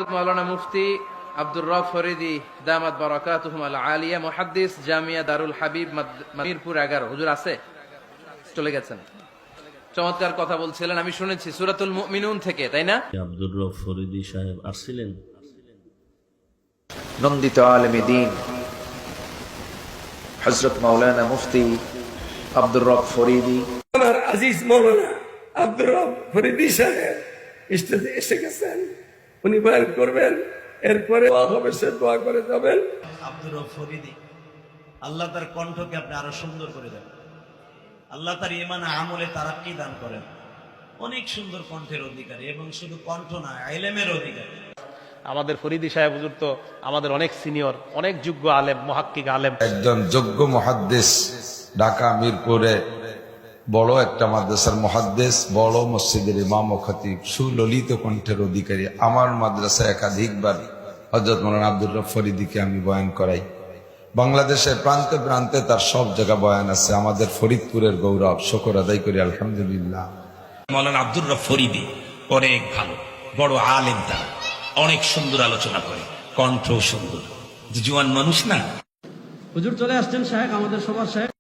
হযরত মাওলানা মুফতি আব্দুর রব ফরিদি দামাত বারাকাতুহুম আল আলিয়া মুহাদ্দিস জামিয়া দারুল হাবিব মিরপুর 11 হুজুর আছে, চলে গেছেন। চমৎকার কথা বলছিলেন, আমি শুনেছি সূরাতুল মুমিনুন থেকে, তাই না? আব্দুর রব ফরিদি সাহেব আসছিলেন। নন্দিত আলেমে দ্বীন হযরত মাওলানা মুফতি আব্দুর রব ফরিদি, আমার আজিজ মাওলানা আব্দুর রব ফরিদি সাহেব স্টেজে এসে গেছেন। উনি বয়ান করবেন, এরপরে দোয়া হবে, সে দোয়া করে যাবেন। আব্দুর রব ফরিদি, আল্লাহ তার কণ্ঠকে আপনি আরো সুন্দর করে দেন। আল্লাহ তার ইমান আমলে তারাক্কি দান করেন। অনেক সুন্দর কণ্ঠের অধিকারী, এবং শুধু কণ্ঠ না, ইলমের অধিকারী। আমাদের ফরিদি সাহেব হুজুর তো আমাদের অনেক সিনিয়র, অনেক যোগ্য আলেম, মুহাক্কিক আলেম। একজন যোগ্য মুহাদ্দিস, ঢাকা মিরপুরে বড় একটা মাদ্রাসার মুহাদ্দিস, বড় মসজিদের ইমাম ও খতিব, সুললিত কণ্ঠের অধিকারী। আমার মাদ্রাসায় একাধিকবার হযরত মাওলানা আব্দুর রব ফরিদিকে আমি বয়ান করাই। বাংলাদেশের প্রান্তে প্রান্তে তার সব জায়গা বয়ান আছে। আমাদের ফরিদপুরের গৌরব, শুকর আদায় করি আলহামদুলিল্লাহ। মাওলানা আব্দুর রব ফরিদি অনেক ভালো, বড় আলেম, তারা অনেক সুন্দর আলোচনা করে, কণ্ঠ সুন্দর, জুয়ান মানুষ না। হুজুর চলে আসছেন, শায়েখ আমাদের সবার শায়েখ।